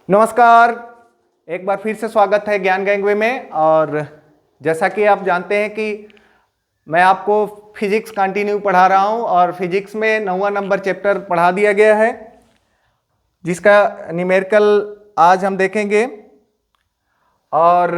नमस्कार। एक बार फिर से स्वागत है ज्ञान गैंगवे में। और जैसा कि आप जानते हैं कि मैं आपको फिजिक्स कंटिन्यू पढ़ा रहा हूं और फिजिक्स में 9वां नंबर चैप्टर पढ़ा दिया गया है, जिसका न्यूमेरिकल आज हम देखेंगे। और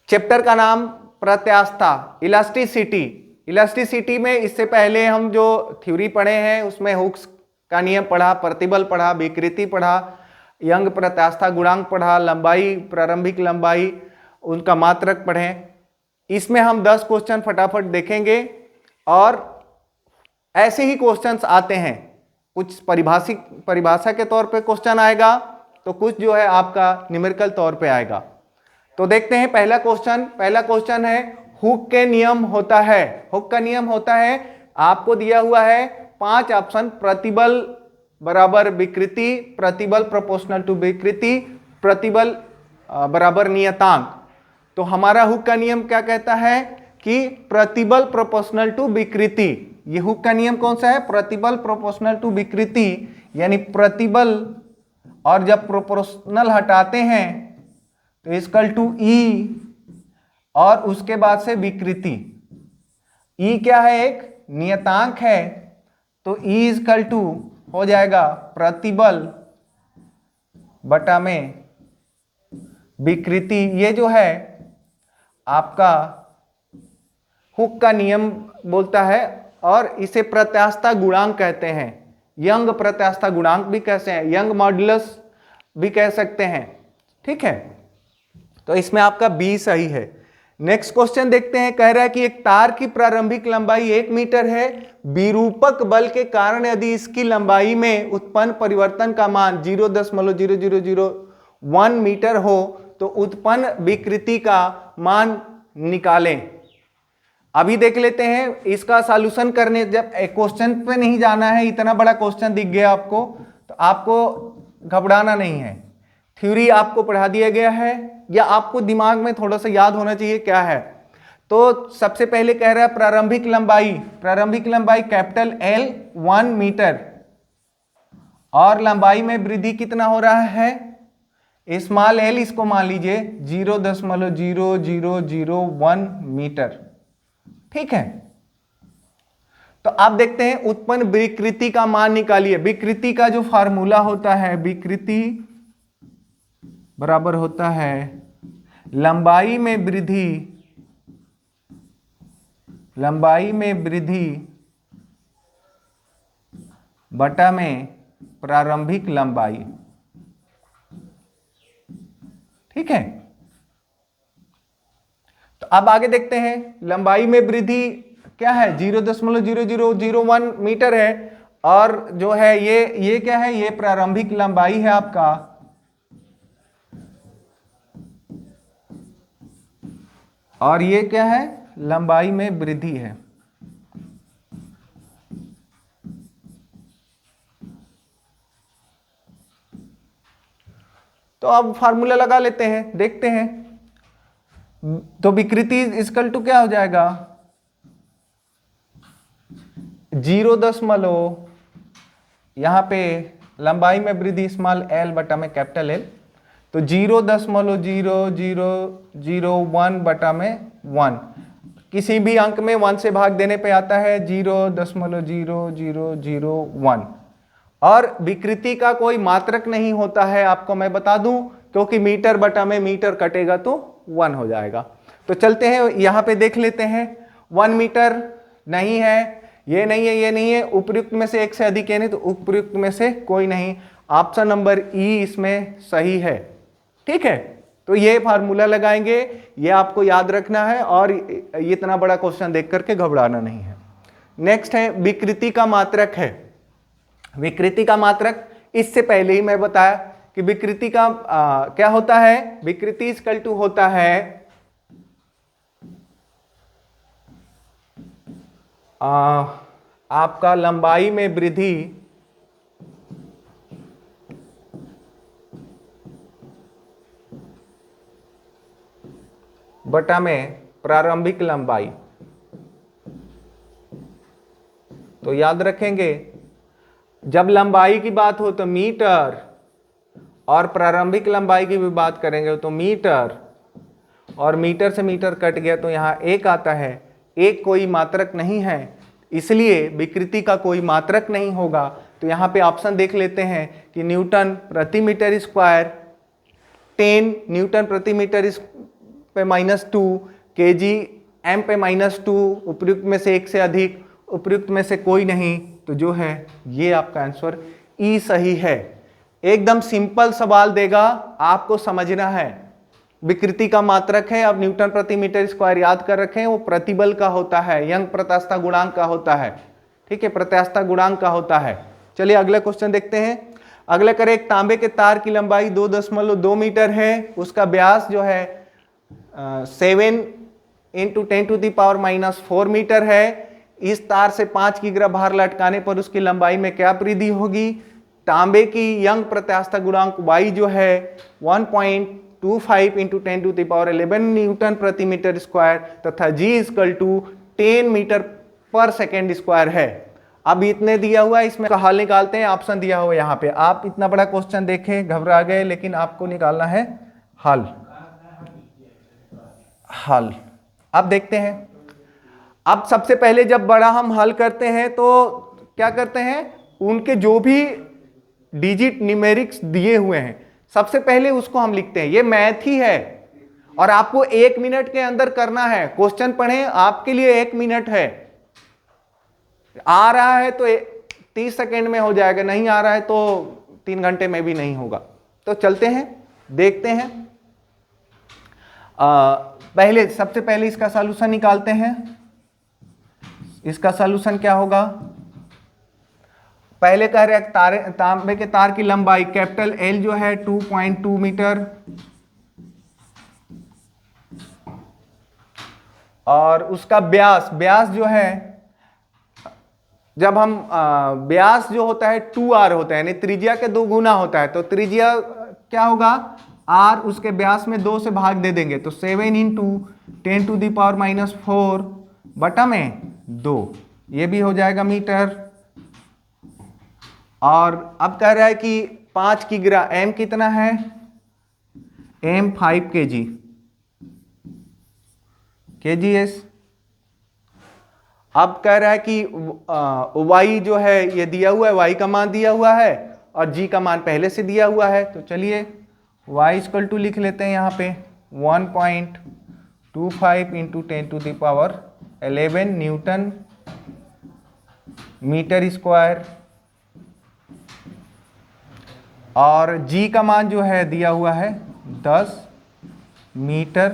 चैप्टर का नाम प्रत्यास्थता, इलास्टिसिटी। इलास्टिसिटी में इससे पहले हम जो थ्योरी पढ़े हैं उसमें हुक्स का नियम पढ़ा, प्रतिबल पढ़ा, विकृति पढ़ा, यंग प्रत्यास्थता गुणांक पढ़ा, लंबाई, प्रारंभिक लंबाई, उनका मात्रक पढ़े। इसमें हम 10 क्वेश्चन फटाफट देखेंगे और ऐसे ही क्वेश्चंस आते हैं। कुछ परिभाषा के तौर पे क्वेश्चन आएगा, तो कुछ जो है आपका न्यूमेरिकल तौर पे आएगा। तो देखते हैं पहला क्वेश्चन है हुक के नियम होता है। हुक का नियम होता है, आपको दिया हुआ है 5 ऑप्शन, प्रतिबल बराबर विकृति, प्रतिबल प्रोपोर्शनल टू विकृति, प्रतिबल बराबर नियतांक। तो हमारा हुक का नियम क्या कहता है कि प्रतिबल प्रोपोर्शनल टू विकृति। ये हुक का नियम कौन सा है? प्रतिबल प्रोपोर्शनल टू विकृति, यानी प्रतिबल और जब प्रोपोर्शनल हटाते हैं तो इक्वल टू ई और उसके बाद से विकृति। ई क्या है? एक नियतांक है, तो ई इक्वल टू हो जाएगा प्रतिबल बटा में विकृति। ये जो है आपका हुक का नियम बोलता है और इसे प्रत्यास्थता गुणांक कहते हैं। यंग प्रत्यास्थता गुणांक भी कहते हैं, यंग मॉड्यूलस भी कह सकते हैं। ठीक है, तो इसमें आपका बी सही है। नेक्स्ट क्वेश्चन देखते हैं। कह रहा है कि एक तार की प्रारंभिक लंबाई 1 मीटर है। विरूपक बल के कारण यदि इसकी लंबाई में उत्पन्न परिवर्तन का मान 0.0001 मीटर हो तो उत्पन्न विकृति का मान निकालें। अभी देख लेते हैं इसका सॉल्यूशन करने। जब क्वेश्चन पे नहीं जाना है, इतना बड़ा क्वेश्चन दिख गया आपको तो आपको घबराना नहीं है। थ्योरी आपको पढ़ा दिया गया है, या आपको दिमाग में थोड़ा सा याद होना चाहिए क्या है। तो सबसे पहले कह रहा है प्रारंभिक लंबाई कैपिटल L 1 मीटर, और लंबाई में वृद्धि कितना हो रहा है? स्मॉल l, इसको मान लीजिए 0.0001 मीटर। ठीक है, तो आप देखते हैं उत्पन्न विकृति का मान निकालिए। विकृति का जो फार्मूला होता है, विकृति बराबर होता है लंबाई में वृद्धि बटा में प्रारंभिक लंबाई। ठीक है, तो अब आगे देखते हैं। लंबाई में वृद्धि क्या है? 0.0001 मीटर है, और जो है ये क्या है? ये प्रारंभिक लंबाई है आपका। और ये क्या है? लंबाई में वृद्धि है। तो अब फार्मूला लगा लेते हैं, देखते हैं। तो विकृति इक्वल टू क्या हो जाएगा? 0 यहां पे लंबाई में वृद्धि स्मॉल l बटा में कैपिटल L, तो 0.0001 बटा में 1। किसी भी अंक में 1 से भाग देने पे आता है 0.0001। और विकृति का कोई मात्रक नहीं होता है, आपको मैं बता दूं, क्योंकि मीटर बटा में मीटर कटेगा तो 1 हो जाएगा। तो चलते हैं यहां पे देख लेते हैं। 1 मीटर नहीं है, ये नहीं है, ये नहीं है। उपयुक्त में से एक से अधिक है नहीं, तो उपयुक्त में से कोई नहीं। ऑप्शन नंबर ई इसमें सही है। ठीक है, तो ये फार्मूला लगाएंगे, ये आपको याद रखना है, और इतना बड़ा क्वेश्चन देख करके घबराना नहीं है। नेक्स्ट है विकृति का मात्रक है। विकृति का मात्रक इससे पहले ही मैं बताया कि विकृति का क्या होता है? विकृति इक्वल टू होता है आपका लंबाई में वृद्धि बटा में प्रारंभिक लंबाई। तो याद रखेंगे, जब लंबाई की बात हो तो मीटर, और प्रारंभिक लंबाई की भी बात करेंगे तो मीटर, और मीटर से मीटर कट गया तो यहाँ एक आता है। एक कोई मात्रक नहीं है, इसलिए विकृति का कोई मात्रक नहीं होगा। तो यहाँ पे ऑप्शन देख लेते हैं कि न्यूटन प्रति मीटर स्क्वायर, 10 न्यूटन प्रति मीटर पे -2, केजी एम पे -2, उपयुक्त में से एक से अधिक, उपयुक्त में से कोई नहीं, तो जो है ये आपका आंसर ई सही है। एकदम सिंपल सवाल देगा, आपको समझना है। विकृति का मात्रक है, अब न्यूटन प्रति मीटर स्क्वायर याद कर रखें, वो प्रतिबल का होता है, यंग प्रत्यास्थता गुणांक का होता है। ठीक है, प्रत्यास्थता गुणांक का होता है। चलिए अगला क्वेश्चन देखते हैं। अगला करें, एक तांबे के तार की लंबाई 2.2 मीटर है, उसका व्यास जो है 7 × 10⁻⁻4 मीटर है। इस तार से 5 किग्रा भार लटकाने पर उसकी लंबाई में क्या वृद्धि होगी? तांबे की यंग प्रत्यास्थता गुणांक y जो है 1.25 × 10⁻11 न्यूटन प्रति मीटर स्क्वायर तथा g = 10 मीटर पर सेकेंड स्क्वायर है। अब इतने दिया हुआ है, इसमें हल निकालते हैं। ऑप्शन दिया हुआ यहाँ पे, आप इतना बड़ा क्वेश्चन देखें घबरा गए, लेकिन आपको निकालना है हल। अब देखते हैं। अब सबसे पहले जब बड़ा हम हल करते हैं तो क्या करते हैं, उनके जो भी डिजिट न्यूमेरिक्स दिए हुए हैं सबसे पहले उसको हम लिखते हैं। ये मैथ ही है और आपको 1 मिनट के अंदर करना है। क्वेश्चन पढ़ें, आपके लिए 1 मिनट है। आ रहा है तो 30 सेकेंड में हो जाएगा, नहीं आ रहा है तो 3 घंटे में भी नहीं होगा। तो चलते हैं, देखते हैं। सबसे पहले इसका सॉल्यूशन निकालते हैं। इसका सॉल्यूशन क्या होगा? पहले कह रहे हैं तांबे के तार की लंबाई कैपिटल L जो है 2.2 मीटर, और उसका व्यास जो है, जब हम व्यास जो होता है 2r होता है, यानी त्रिज्या के 2 गुना होता है। तो त्रिज्या क्या होगा? r, उसके व्यास में 2 से भाग दे देंगे तो 7 × 10⁻⁻4 बटा में 2, ये भी हो जाएगा मीटर। और अब कह रहा है कि 5 किग्रा, m कितना है? m 5 kgs। अब कह रहा है कि y जो है ये दिया हुआ है, y का मान दिया हुआ है और g का मान पहले से दिया हुआ है। तो चलिए y = लिख लेते हैं यहाँ पे 1.25 × 10⁻11 न्यूटन मीटर स्क्वायर, और g का मान जो है दिया हुआ है 10 मीटर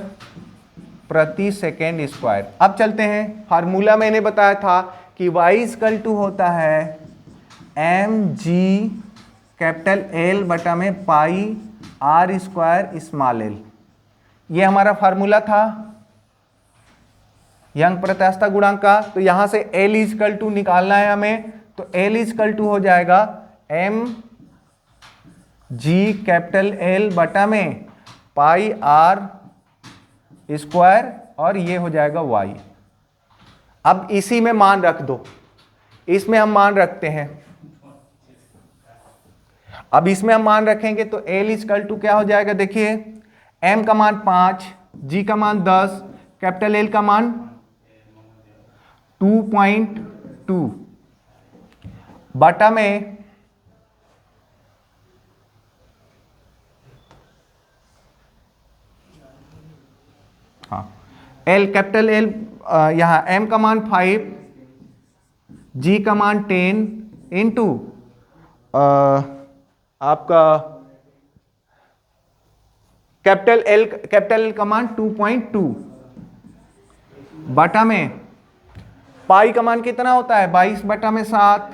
प्रति सेकेंड स्क्वायर। अब चलते हैं, फार्मूला मैंने बताया था कि y = होता है mg कैपिटल L बटा में pi r square small l। ये हमारा फार्मूला था यंग प्रत्यास्थता गुणांक का। तो यहां से L = निकालना है हमें, तो L = हो जाएगा mg कैपिटल L बटा में पाई r स्क्वायर, और ये हो जाएगा y। अब इसी में मान रख दो, इसमें हम मान रखते हैं। अब इसमें हम मान रखेंगे तो L = क्या हो जाएगा? देखिए, m का मान 5, g का मान 10, कैपिटल L का मान 2.2 बटा में L, कैपिटल L, यहाँ m का मान 5, g का मान 10 इंटू आपका कैपिटल L का मान 2.2 बटा में पाई का मान कितना होता है? 22 बटा में 7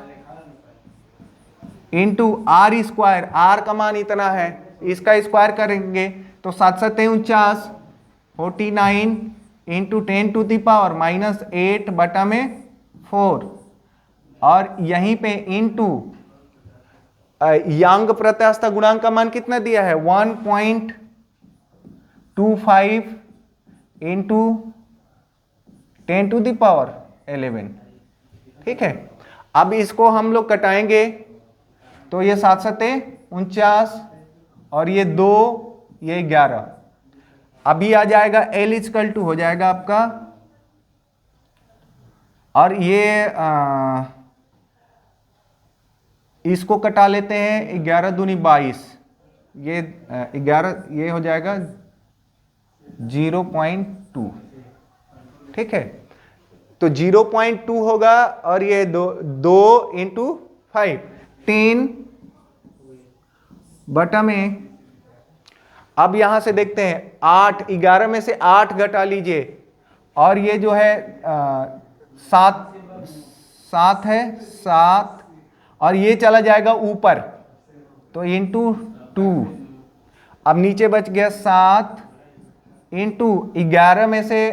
इंटू r स्क्वायर, r का मान इतना है, इसका स्क्वायर करेंगे तो 7 7 49 49 इंटू 10⁻⁻8 बटा में 4, और यहीं पे इंटू यंग प्रत्यास्थता गुणांक का मान कितना दिया है? 1.25 इंटू 10⁻11। ठीक है, अब इसको हम लोग कटाएंगे तो ये 7 7 49 और ये 2, ये 11। अभी आ जाएगा L इक्वल टू हो जाएगा आपका, और ये इसको कटा लेते हैं, 11 दूनी 22, ये 11, ये हो जाएगा 0.2, ठीक है। तो 0.2 होगा, और ये 2 इंटू 5, 10 बटा में। अब यहां से देखते हैं 8, 11 में से 8 घटा लीजिए, और ये जो है 7 है, 7, और ये चला जाएगा ऊपर, तो इंटू 2। अब नीचे बच गया 7 इंटू 11 में से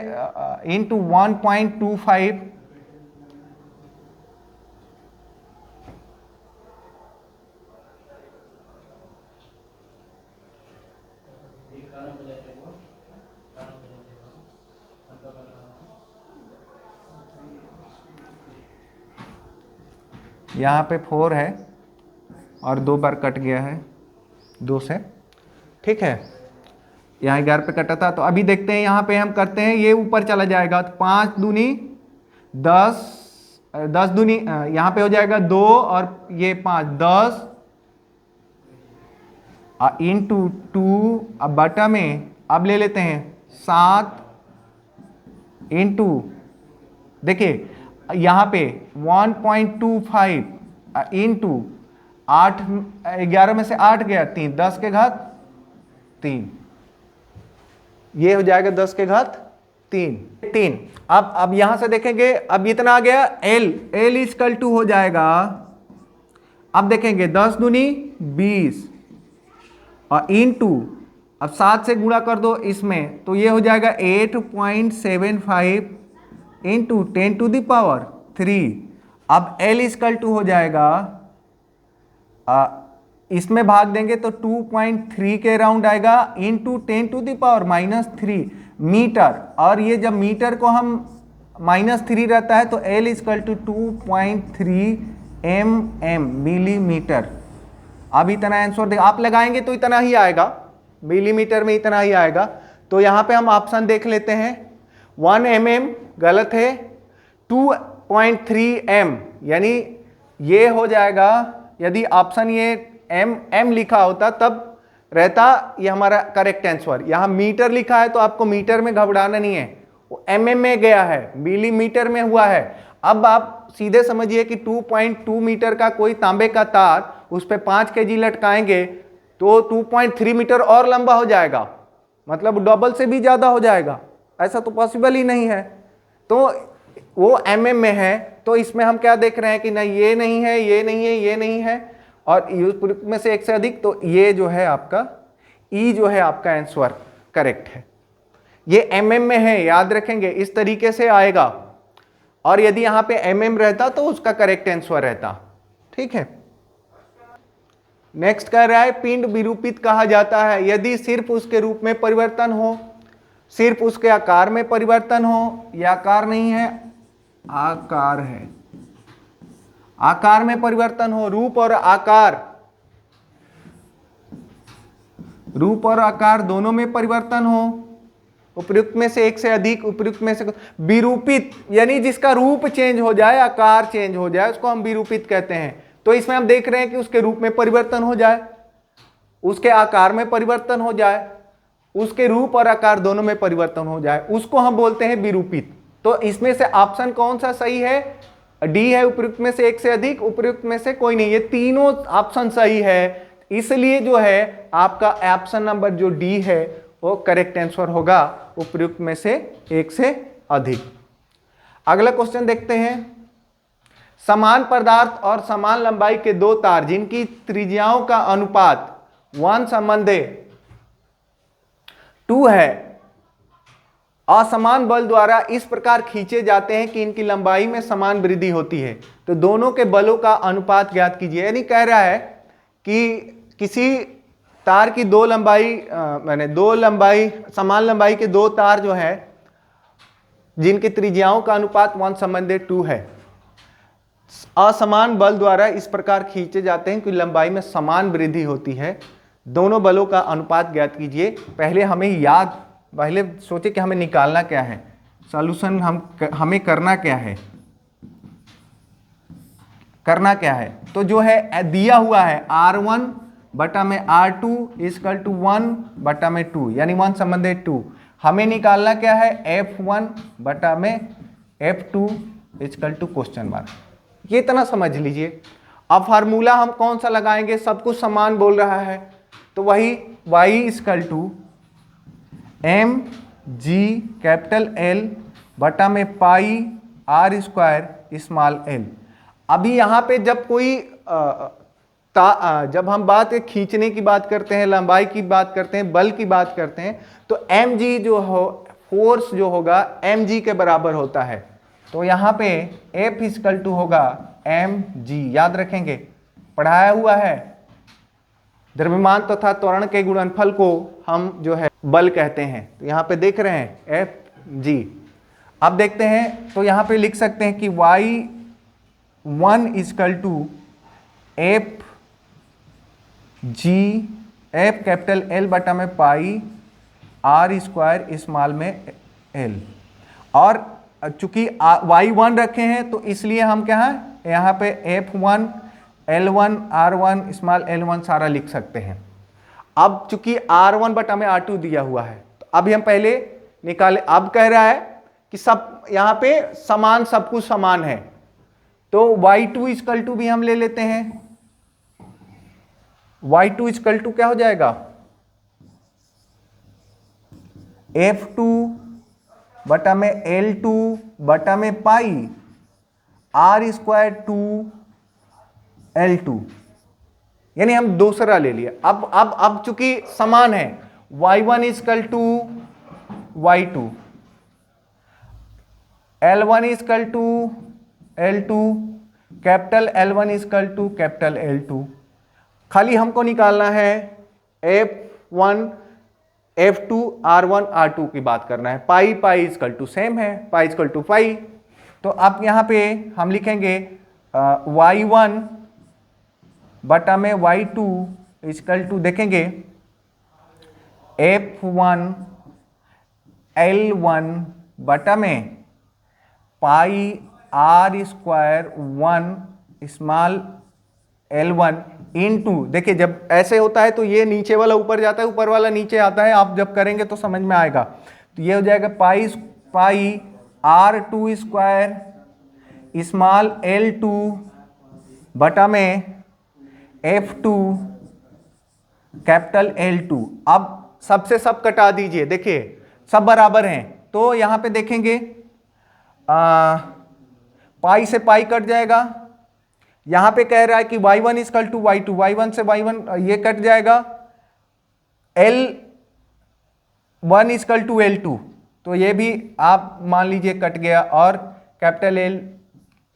इंटू 1.25, यहाँ पे 4 है और 2 बार कट गया है 2 से, ठीक है। यहाँ 11 पे कटा था, तो अभी देखते हैं यहाँ पे हम करते हैं, ये ऊपर चला जाएगा, तो 5 दूनी 10, 10 दूनी यहाँ पे हो जाएगा 2, और ये 5, 10 इंटू 2, अब बटा में अब ले लेते हैं 7 इंटू, देखिए यहाँ पे 1.25 इंटू 8, 11 में से 8 गया 3, 10 के घात 3, ये हो जाएगा 10 के घात 3। अब यहां से देखेंगे, अब इतना आ गया L इक्वल टू हो जाएगा, अब देखेंगे 10 दूनी 20, और इंटू, अब 7 से गुणा कर दो इसमें, तो ये हो जाएगा 8.75 इंटू 10 टू द पावर 3। अब L इक्वल टू हो जाएगा, इसमें भाग देंगे तो 2.3 के राउंड आएगा, into 10 to the power -3 metre, और ये जब मीटर को हम -3 रहता है तो L equal to 2.3 mm millimetre. अब इतना आंसर आप लगाएंगे तो इतना ही आएगा, मिलीमीटर में इतना ही आएगा। तो यहाँ पे हम ऑप्शन देख लेते हैं, 1 mm गलत है, 2.3 m, यानी ये हो जाएगा, यदि ऑप्शन ये m लिखा होता तब रहता ये हमारा करेक्ट आंसर। यहाँ मीटर लिखा है तो आपको मीटर में घबराना नहीं है, वो mm में गया है, मिलीमीटर में हुआ है। अब आप सीधे समझिए कि 2.2 मीटर का कोई तांबे का तार, उस पर 5 kg लटकाएंगे तो 2.3 मीटर और लंबा हो जाएगा, मतलब डबल से भी ज़्यादा हो जाएगा, ऐसा तो पॉसिबल ही नहीं है। तो वो mm में है, तो इसमें हम क्या देख रहे हैं कि नहीं, ये नहीं है, ये नहीं है, ये नहीं है, और युग्म में से एक से अधिक, तो ये जो है आपका ई जो है आपका आंसर करेक्ट है। ये mm में है, याद रखेंगे, इस तरीके से आएगा, और यदि यहाँ पे mm रहता तो उसका करेक्ट आंसर रहता, ठीक है। नेक्स्ट कह रहा है पिंड विरूपित कहा जाता है यदि सिर्फ उसके रूप में परिवर्तन हो, सिर्फ उसके आकार में परिवर्तन हो, या आकार नहीं है, आकार है, आकार में परिवर्तन हो, रूप और आकार, रूप और आकार दोनों में परिवर्तन हो, उपयुक्त में से एक से अधिक, उपयुक्त में से विरूपित, यानी जिसका रूप चेंज हो जाए, आकार चेंज हो जाए, उसको हम विरूपित कहते हैं। तो इसमें हम देख रहे हैं कि उसके रूप में परिवर्तन हो जाए, उसके आकार में परिवर्तन हो जाए, उसके रूप और आकार दोनों में परिवर्तन हो जाए, उसको हम बोलते हैं विरूपित। तो इसमें से ऑप्शन कौन सा सही है? डी है, उपयुक्त में से एक से अधिक, उपयुक्त में से कोई नहीं, ये तीनों ऑप्शन सही है। इसलिए जो है आपका ऑप्शन नंबर जो डी है वो करेक्ट आंसर होगा, उपयुक्त में से एक से अधिक। अगला क्वेश्चन देखते हैं। समान पदार्थ और समान लंबाई के दो तार जिनकी त्रिज्याओं का अनुपात 1:2 है, असमान बल द्वारा इस प्रकार खींचे जाते हैं कि इनकी लंबाई में समान वृद्धि होती है, तो दोनों के बलों का अनुपात ज्ञात कीजिए। यानी कह रहा है कि किसी तार की दो लंबाई समान लंबाई के दो तार जो है जिनकी त्रिज्याओं का अनुपात 1:2 है, असमान बल द्वारा इस प्रकार खींचे जाते हैं कि लंबाई में समान वृद्धि होती है, दोनों बलों का अनुपात ज्ञात कीजिए। पहले सोचे कि हमें निकालना क्या है, सॉल्यूशन हमें करना क्या है, तो जो है दिया हुआ है R1 बटा में R2 इक्वल टू 1 बटा में 2, यानी 1 संबंधित 2। हमें निकालना क्या है, F1 बटा में F2 equal to question mark. ये इतना समझ लीजिए। अब फार्मूला हम कौन सा लगाएंगे, सब कुछ समान बोल रहा है, तो वही y equal to M G capital L बटा में pi R square small l। अभी यहाँ पे जब कोई जब हम खींचने की बात करते हैं, लंबाई की बात करते हैं, बल की बात करते हैं, तो mg जो हो, फोर्स जो होगा mg के बराबर होता है। तो यहाँ पे F इक्वल टू होगा mg, याद रखेंगे, पढ़ाया हुआ है। द्रव्यमान तथा त्वरण के गुणनफल को हम जो है बल कहते हैं। तो यहाँ पे देख रहे हैं Fg। अब देखते हैं, तो यहाँ पे लिख सकते हैं कि y1 equal to F capital L बटा में पाई R स्क्वायर स्मॉल में L। और चूंकि y1 रखे हैं तो इसलिए हम क्या है यहाँ पे F1 L1 R1 small L1 सारा लिख सकते हैं। अब चूंकि R1 बटा में R2 दिया हुआ है, तो अभी हम पहले निकाले। अब कह रहा है कि सब यहाँ पे समान, सब कुछ समान है, तो y2 इक्वल टू भी हम ले लेते हैं। y2 इक्वल टू क्या हो जाएगा, F2 बटा में L2 बटा में पाई R स्क्वायर 2 L2, यानी हम दूसरा ले लिया। अब चूंकि समान है, y1 equal to y2, L1 equal to L2, capital L1 equal to capital L2। खाली हमको निकालना है F1 F2 R1 R2 की बात करना है। पाई पाई इक्वल टू सेम है, पाई इक्वल टू पाई। तो अब यहाँ पे हम लिखेंगे y1 बटा में y2 इक्वल टू, देखेंगे F1 L1 बटा में pi R square 1 small L1 into, देखिए जब ऐसे होता है तो ये नीचे वाला ऊपर जाता है, ऊपर वाला नीचे आता है। आप जब करेंगे तो समझ में आएगा। तो ये हो जाएगा पाई R2 स्क्वायर स्मॉल L2 बटा में F2 कैपिटल L2। अब सबसे सब कटा दीजिए, देखिए सब बराबर हैं, तो यहाँ पे देखेंगे पाई से पाई कट जाएगा। यहां पे कह रहा है कि y1 equal to y2, y1 से y1 ये कट जाएगा, L1 इक्वल टू L2, तो ये भी आप मान लीजिए कट गया, और कैपिटल L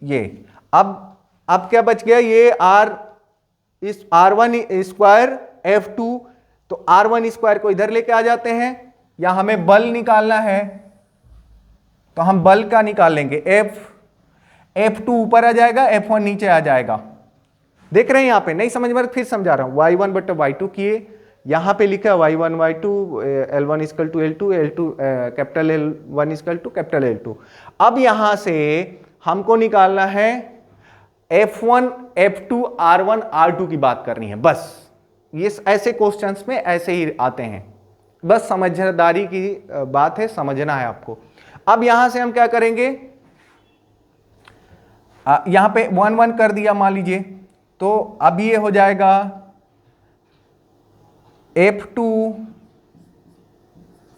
ये। अब क्या बच गया, ये R1 स्क्वायर F2, तो R1 स्क्वायर को इधर लेके आ जाते हैं। या हमें बल निकालना है तो हम बल का निकाल लेंगे, F2 ऊपर आ जाएगा, F1 नीचे आ जाएगा। देख रहे हैं यहाँ पे, नहीं समझ में, फिर समझा रहा हूं। y1 बटा y2 किए, यहाँ पे लिखा है y1 y2 L1 equal to L2 L2 capital L1 equal to capital L2। अब यहां से हमको निकालना है F1 F2 R1 R2 की बात करनी है। बस ये ऐसे क्वेश्चंस में ऐसे ही आते हैं, बस समझदारी की बात है, समझना है आपको। अब यहां से हम क्या करेंगे, यहां पे 1 1 कर दिया मान लीजिए, तो अब ये हो जाएगा F2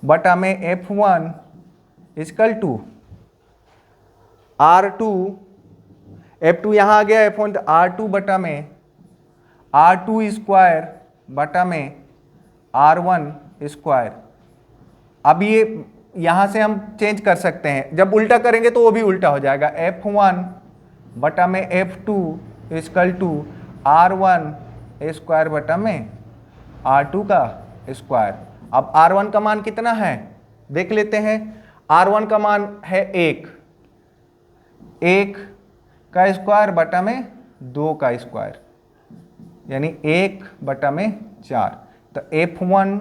बटा में F1 equal to R2, F2 यहां आ गया, F1 R2 बटा में R2 स्क्वायर बटा में R1 स्क्वायर। अब ये यहां से हम चेंज कर सकते हैं, जब उल्टा करेंगे तो वो भी उल्टा हो जाएगा, F1 बटा में F2 equal to R1 square बटा में R2 का स्क्वायर। अब R1 का मान कितना है देख लेते हैं। R1 का मान है 1 का स्क्वायर बटा में 2 का स्क्वायर, यानी 1 बटा में 4। तो F1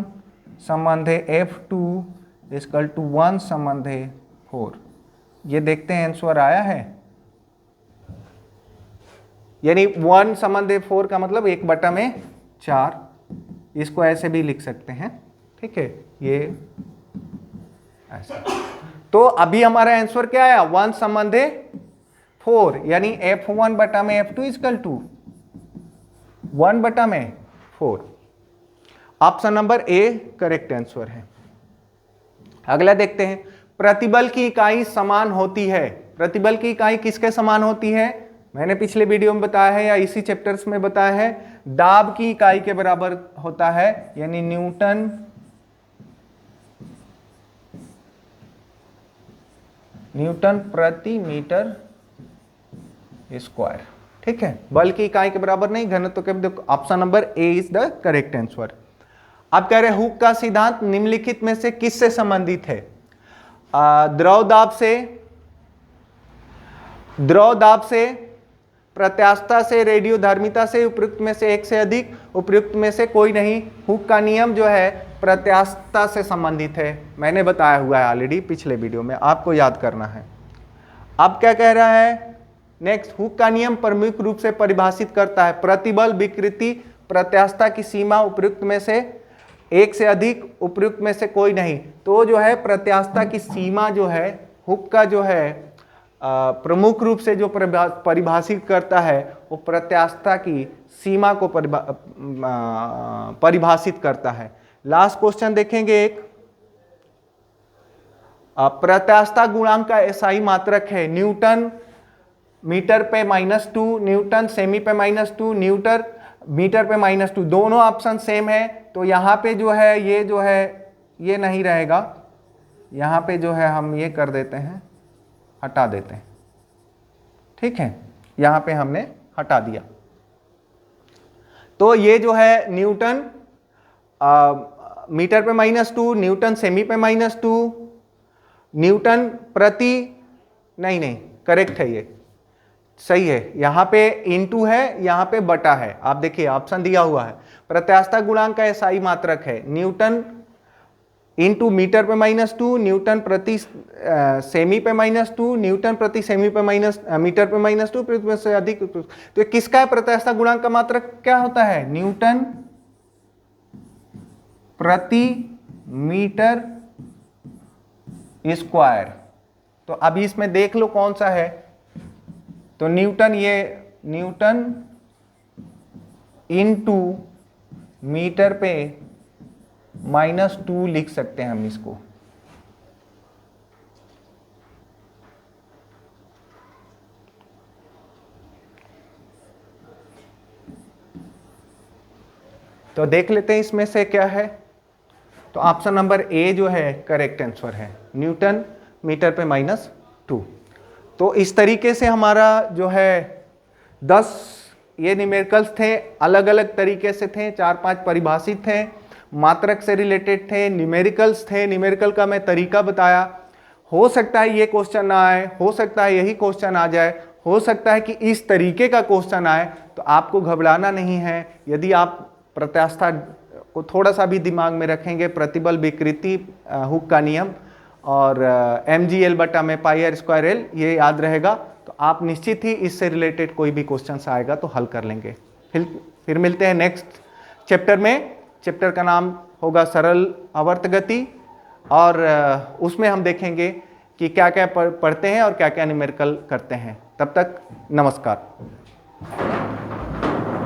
संबंध है F2 इक्वल टू 1 संबंध है 4। ये देखते हैं आंसर आया है, यानी 1 संबंध है 4 का मतलब 1/4। इसको ऐसे भी लिख सकते हैं, ठीक है, ये ऐसा। तो अभी हमारा आंसर क्या आया, 1 संबंध है 4, यानी F1/F2 equal to 1/4। Option number A correct answer है। अगला देखते हैं, प्रतिबल की इकाई समान होती है। प्रतिबल की इकाई किसके समान होती है, मैंने पिछले वीडियो में बताया है या इसी चैप्टर्स में बताया है, दाब की इकाई के बराबर होता है, यानी न्यूटन प्रति मीटर स्क्वायर, ठीक है, बल की इकाई के बराबर नहीं, घनत्व के। Option number A is the correct answer. अब कह रहे हुक का सिद्धांत निम्नलिखित में से किससे संबंधित है, द्रव दाब से, प्रत्यास्थता से, रेडियोधर्मिता से, उपयुक्त में से एक से अधिक, उपयुक्त में से कोई नहीं। हुक का नियम जो है प्रत्यास्थता से संबंधित है, मैंने बताया हुआ है ऑलरेडी पिछले वीडियो में, आपको याद करना है। अब क्या कह रहा है नेक्स्ट, हुक का नियम प्रमुख रूप से परिभाषित करता है प्रतिबल, विकृति, प्रत्यास्थता की सीमा, उपयुक्त में से एक से अधिक, उपयुक्त में से कोई नहीं। तो जो है प्रत्यास्थता की सीमा जो है हुक का जो है प्रमुख रूप से जो परिभाषित करता है वो प्रत्यास्थता की सीमा को परिभाषित करता है। लास्ट क्वेश्चन देखेंगे एक, प्रत्यास्थता गुणांक का एसआई मात्रक है न्यूटन मीटर पे -2, न्यूटन सेमी पे -2, न्यूटन मीटर पे -2, दोनों ऑप्शन सेम है। तो यहाँ पे जो है ये नहीं रहेगा, यहाँ पे जो है हम ये कर देते हैं, हटा देते हैं, ठीक है, यहाँ पे हमने हटा दिया। तो ये जो है न्यूटन मीटर पे -2, न्यूटन सेमी पे -2, न्यूटन प्रति नहीं करेक्ट है, ये सही है, यहाँ पे इनटू है, यहाँ पे बटा है। आप देखिए ऑप्शन दिया हुआ है, प्रत्यास्थता गुणांक का एसआई मात्रक है न्यूटन इनटू मीटर पे -2, न्यूटन प्रति सेमी पे -2, न्यूटन प्रति सेमी पे मीटर पे -2, पृथ्वी से अधिक। तो किसका है प्रत्यास्थता गुणांक का मात्रक क्या होता है, न्यूटन प्रति मीटर स्क्वायर। तो अभी इसमें देख लो कौन सा है, तो न्यूटन इनटू मीटर पे -2 लिख सकते हैं हम इसको। तो देख लेते हैं इसमें से क्या है। तो ऑप्शन नंबर ए जो है करेक्ट आंसर है, न्यूटन मीटर पे -2। तो इस तरीके से हमारा जो है 10 ये न्यूमेरिकल्स थे, अलग अलग तरीके से थे, 4-5 परिभाषित थे, मात्रक से रिलेटेड थे, न्यूमेरिकल्स थे। न्यूमेरिकल का मैं तरीका बताया। हो सकता है ये क्वेश्चन ना आए, हो सकता है यही क्वेश्चन आ जाए, हो सकता है कि इस तरीके का क्वेश्चन आए। तो आपको घबराना नहीं है, यदि आप प्रत्यास्थता को थोड़ा सा भी दिमाग में रखेंगे, प्रतिबल, विकृति, हुक का नियम और mgl/πr²l ये याद रहेगा, तो आप निश्चित ही इससे रिलेटेड कोई भी क्वेश्चन आएगा तो हल कर लेंगे। फिर मिलते हैं नेक्स्ट चैप्टर में। चैप्टर का नाम होगा सरल आवर्त गति, और उसमें हम देखेंगे कि क्या क्या पढ़ते हैं और क्या क्या न्यूमेरिकल करते हैं। तब तक नमस्कार।